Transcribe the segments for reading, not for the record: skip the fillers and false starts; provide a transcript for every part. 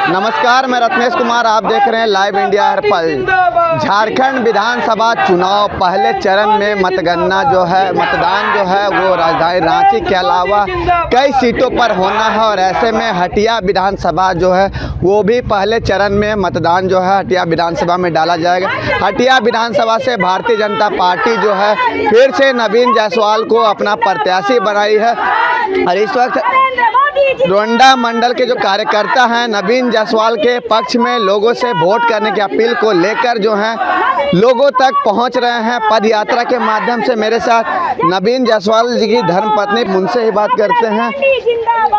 नमस्कार, मैं रत्नेश कुमार, आप देख रहे हैं लाइव इंडिया हर पल। झारखंड विधानसभा चुनाव पहले चरण में मतदान जो है वो राजधानी रांची के अलावा कई सीटों पर होना है और ऐसे में हटिया विधानसभा जो है वो भी पहले चरण में मतदान जो है हटिया विधानसभा में डाला जाएगा। हटिया विधानसभा से भारतीय जनता पार्टी जो है फिर से नवीन जायसवाल को अपना प्रत्याशी बनाई है और इस वक्त डोरंडा मंडल के जो कार्यकर्ता हैं नवीन जायसवाल के पक्ष में लोगों से वोट करने की अपील को लेकर जो हैं लोगों तक पहुंच रहे हैं पद यात्रा के माध्यम से। मेरे साथ नवीन जायसवाल जी की धर्मपत्नी, उनसे ही बात करते हैं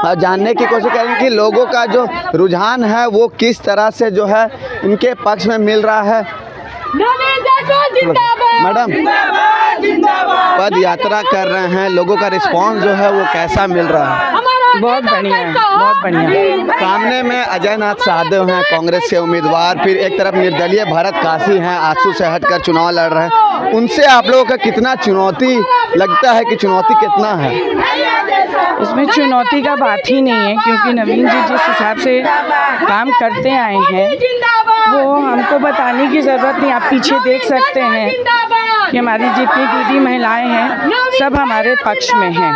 और जानने की कोशिश करेंगे कि लोगों का जो रुझान है वो किस तरह से जो है इनके पक्ष में मिल रहा है। मैडम, पद यात्रा कर रहे हैं, लोगों का रिस्पांस जो है वो कैसा मिल रहा है? बहुत बढ़िया है, बहुत बढ़िया। सामने में अजय नाथ सहदेव हैं कांग्रेस के उम्मीदवार, फिर एक तरफ निर्दलीय भरत काशी हैं आंसू से हटकर चुनाव लड़ रहे हैं। उनसे आप लोगों का कितना चुनौती लगता है कि चुनौती कितना है? इसमें चुनौती का बात ही नहीं है, क्योंकि नवीन जी जिस हिसाब से काम करते आए हैं वो हमको बताने की ज़रूरत नहीं। आप पीछे देख सकते हैं कि हमारी जितनी दीदी महिलाएं हैं सब हमारे पक्ष में हैं,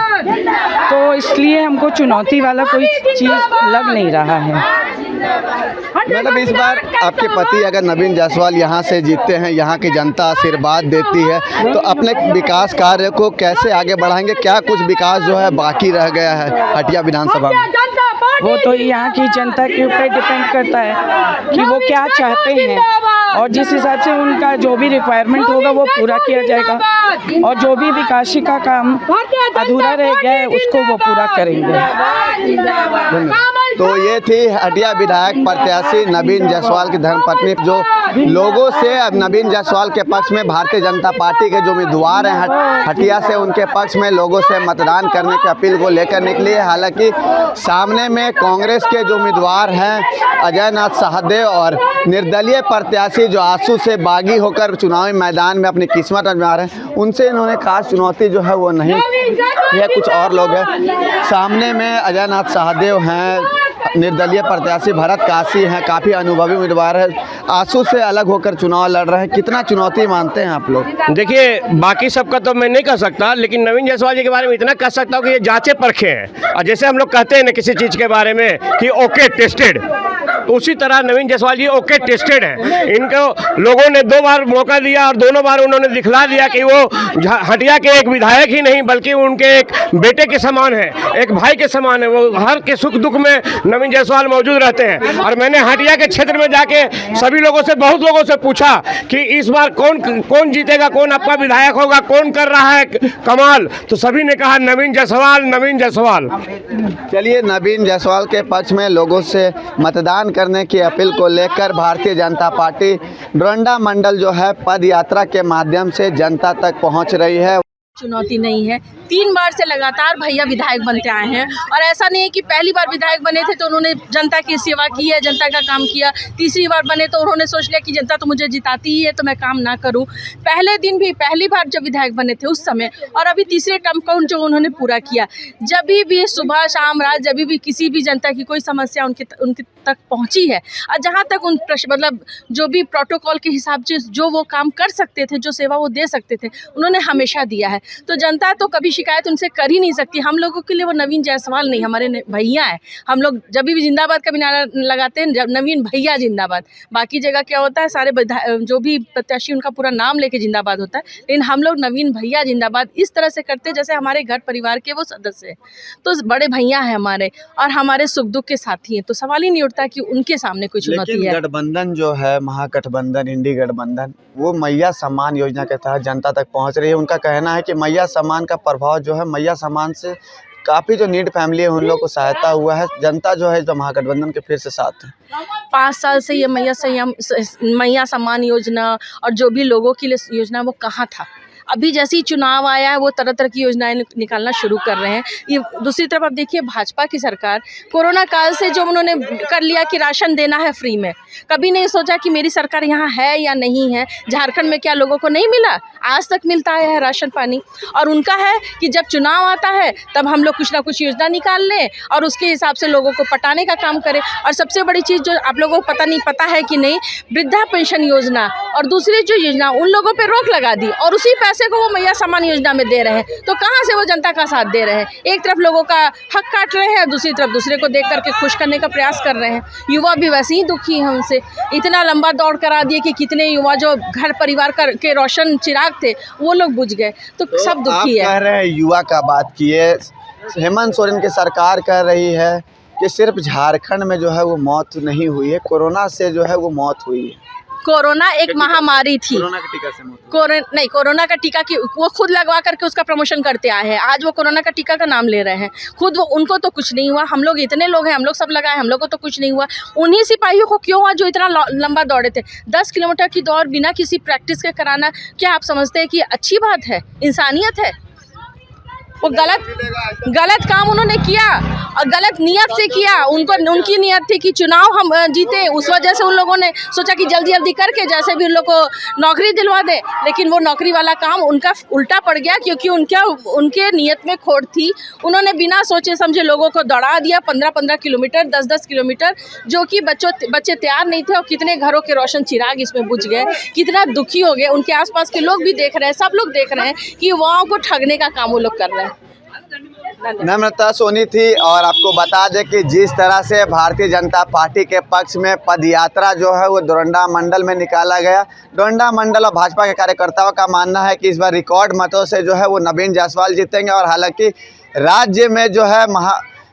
तो इसलिए हमको चुनौती वाला कोई चीज़ लग नहीं रहा है। मैडम, इस बार आपके पति अगर नवीन जायसवाल यहाँ से जीतते हैं, यहाँ की जनता आशीर्वाद देती है, तो अपने विकास कार्य को कैसे आगे बढ़ाएंगे? क्या कुछ विकास जो है बाकी रह गया है हटिया विधानसभा में? वो तो यहाँ की जनता के ऊपर डिपेंड करता है कि वो क्या चाहते हैं और जिस हिसाब से उनका जो भी रिक्वायरमेंट होगा वो पूरा किया जाएगा और जो भी विकास का काम अधूरा रह गया है उसको वो पूरा करेंगे। तो ये थी हटिया विधायक प्रत्याशी नवीन जायसवाल की धर्मपत्नी, जो लोगों से अब नवीन जायसवाल के पक्ष में भारतीय जनता पार्टी के जो उम्मीदवार हैं हटिया से, उनके पक्ष में लोगों से मतदान करने की अपील को लेकर निकली है। हालांकि सामने में कांग्रेस के जो उम्मीदवार हैं अजय नाथ सहदेव और निर्दलीय प्रत्याशी जो आंसू से बागी होकर चुनावी मैदान में अपनी किस्मत आजमा रहे हैं, उनसे इन्होंने खास चुनौती जो है वो नहीं, यह कुछ और लोग हैं। सामने में अजय नाथ सहदेव हैं, निर्दलीय प्रत्याशी भरत काशी हैं, काफ़ी अनुभवी उम्मीदवार है, आंसू से अलग होकर चुनाव लड़ रहे हैं। कितना चुनौती मानते हैं आप लोग? देखिए, बाकी सबका तो मैं नहीं कह सकता, लेकिन नवीन जायसवाल जी के बारे में इतना कह सकता हूँ कि ये जांचे परखे हैं। और जैसे हम लोग कहते हैं ना किसी चीज़ के बारे में कि ओके टेस्टेड, उसी तरह नवीन जायसवाल जी ओके टेस्टेड है। इनको लोगों ने 2 बार मौका दिया और दोनों बार उन्होंने दिखला दिया कि वो हटिया के एक विधायक ही नहीं बल्कि उनके एक बेटे के समान है, एक भाई के समान है। वो हर के सुख दुख में नवीन जायसवाल मौजूद रहते हैं। और मैंने हटिया के क्षेत्र में जाके सभी लोगों से, बहुत लोगों से पूछा कि इस बार कौन जीतेगा, कौन आपका विधायक होगा, कौन कर रहा है कमाल, तो सभी ने कहा नवीन जायसवाल, नवीन जायसवाल। चलिए, नवीन जायसवाल के पक्ष में लोगों से मतदान करने की अपील को लेकर भारतीय जनता पार्टी डोरंडा मंडल जो है पद यात्रा के माध्यम से जनता तक पहुंच रही है। चुनौती नहीं है, 3 बार से लगातार भैया विधायक बनते आए हैं और ऐसा नहीं है कि पहली बार विधायक बने थे तो उन्होंने जनता की सेवा की है, जनता का काम किया। तीसरी बार बने तो उन्होंने सोच लिया कि जनता तो मुझे जिताती ही है तो मैं काम ना करूं। पहले दिन भी पहली बार जब विधायक बने थे उस समय, और अभी तीसरे टर्म का जो उन्होंने पूरा किया। जब भी सुबह शाम रात जब भी किसी भी जनता की कोई समस्या उनके तक पहुंची है और जहां तक मतलब जो भी प्रोटोकॉल के हिसाब से जो वो काम कर सकते थे, जो सेवा वो दे सकते थे, उन्होंने हमेशा दिया है। तो जनता तो कभी शिकायत उनसे कर ही नहीं सकती। हम लोगों के लिए वो नवीन जायसवाल नहीं, हमारे भैया हैं। हम लोग जब भी जिंदाबाद का भी नारा लगाते हैं, नवीन भैया जिंदाबाद। बाकी जगह क्या होता है, सारे जो भी प्रत्याशी उनका पूरा नाम लेके जिंदाबाद होता है, लेकिन हम लोग नवीन भैया जिंदाबाद इस तरह से करते हैं जैसे हमारे घर परिवार के वो सदस्य हैं। तो बड़े भैया हैं हमारे और हमारे सुख दुख के साथी हैं, तो सवाल ही नहीं उठता कि उनके सामने कोई चुनौती है। गठबंधन जो है, महागठबंधन, इंडी गठबंधन, वो मैया सम्मान योजना के तहत जनता तक पहुंच रही है। उनका कहना है कि मैया सम्मान का प्रभाव जो है, मैया सम्मान से काफ़ी जो नीड फैमिली है उन लोगों को सहायता हुआ है। जनता जो है जो महागठबंधन के फिर से साथ है। 5 साल से ये मैया सम्मान योजना और जो भी लोगों के लिए योजना वो कहाँ था। अभी जैसे ही चुनाव आया है वो तरह तरह की योजनाएं निकालना शुरू कर रहे हैं। ये दूसरी तरफ अब देखिए भाजपा की सरकार कोरोना काल से जो उन्होंने कर लिया कि राशन देना है फ्री में, कभी नहीं सोचा कि मेरी सरकार यहाँ है या नहीं है। झारखंड में क्या लोगों को नहीं मिला? आज तक मिलता है राशन पानी। और उनका है कि जब चुनाव आता है तब हम लोग कुछ ना कुछ योजना निकाल लें और उसके हिसाब से लोगों को पटाने का काम करें। और सबसे बड़ी चीज़ जो आप लोगों को पता है कि नहीं, वृद्धा पेंशन योजना और दूसरी जो योजना उन लोगों पे रोक लगा दी और उसी पैसे को वो मैया सम्मान योजना में दे रहे हैं। तो कहाँ से वो जनता का साथ दे रहे हैं? एक तरफ लोगों का हक काट रहे हैं, दूसरी तरफ दूसरे को देख करके खुश करने का प्रयास कर रहे हैं। युवा भी वैसे ही दुखी हैं उनसे। इतना लंबा दौड़ करा दिए कि कितने युवा जो घर परिवार के रोशन चिराग थे वो लोग बुझ गए। तो सब दुखी है। आप कह रहे हैं युवा का बात किए, हेमंत सोरेन की सरकार कह रही है कि सिर्फ झारखंड में जो है वो मौत नहीं हुई है, कोरोना से जो है वो मौत हुई है। कोरोना एक महामारी थी। कोरोना के टीका से मौत कोरोना का टीका की वो खुद लगवा करके उसका प्रमोशन करते आए हैं। आज वो कोरोना का टीका का नाम ले रहे हैं खुद। वो उनको तो कुछ नहीं हुआ, हम लोग इतने लोग हैं, हम लोग सब लगाए, हम लोग को तो कुछ नहीं हुआ। उन्हीं सिपाहियों को क्यों हुआ जो इतना लंबा दौड़े थे? 10 किलोमीटर की दौड़ बिना किसी प्रैक्टिस के कराना, क्या आप समझते हैं कि अच्छी बात है? इंसानियत है? वो गलत काम उन्होंने किया और गलत नियत से किया। उनकी नियत थी कि चुनाव हम जीते, उस वजह से उन लोगों ने सोचा कि जल्दी जल्दी करके जैसे भी उन लोग को नौकरी दिलवा दे। लेकिन वो नौकरी वाला काम उनका उल्टा पड़ गया क्योंकि उनके नियत में खोट थी। उन्होंने बिना सोचे समझे लोगों को दौड़ा दिया 15-15 किलोमीटर, 10-10 किलोमीटर, जो कि बच्चे तैयार नहीं थे। और कितने घरों के रोशन चिराग इसमें बुझ गए, कितना दुखी हो गए। उनके आसपास के लोग भी देख रहे हैं, सब लोग देख रहे हैं कि युवाओं को ठगने का काम वो लोग कर रहे हैं। नम्रता सोनी थी। और आपको बता दें कि जिस तरह से भारतीय जनता पार्टी के पक्ष में पद यात्रा जो है वो डोरंडा मंडल में निकाला गया। डोरंडा मंडल और भाजपा के कार्यकर्ताओं का मानना है कि इस बार रिकॉर्ड मतों से जो है वो नवीन जायसवाल जीतेंगे। और हालांकि राज्य में जो है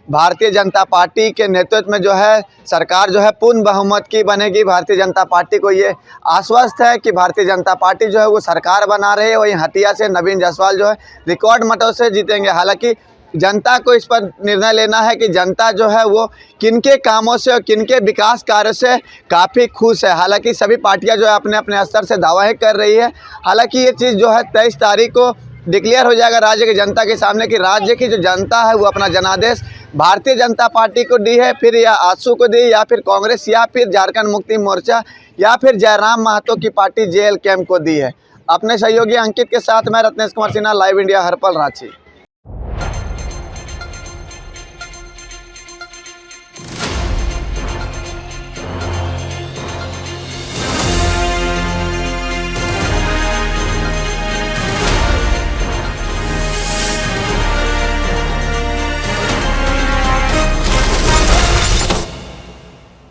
भारतीय जनता पार्टी के नेतृत्व में जो है सरकार जो है पूर्ण बहुमत की बनेगी। भारतीय जनता पार्टी को ये आश्वस्त है कि भारतीय जनता पार्टी जो है वो सरकार बना रही है। वहीं हटिया से नवीन जायसवाल जो है रिकॉर्ड मतों से जीतेंगे। हालांकि जनता को इस पर निर्णय लेना है कि जनता जो है वो किनके कामों से और किनके विकास कार्यों से काफ़ी खुश है। हालांकि सभी पार्टियां जो है अपने अपने स्तर से दावाएं कर रही है। हालांकि ये चीज़ जो है 23 तारीख को डिक्लेयर हो जाएगा राज्य की जनता के सामने कि राज्य की जो जनता है वो अपना जनादेश भारतीय जनता पार्टी को दी है, फिर या आजसू को दी, या फिर कांग्रेस, या फिर झारखंड मुक्ति मोर्चा, या फिर जयराम महतो की पार्टी JL कैंप को दी है। अपने सहयोगी अंकित के साथ मैं रत्नेश कुमार सिन्हा, लाइव इंडिया, हरपल, रांची।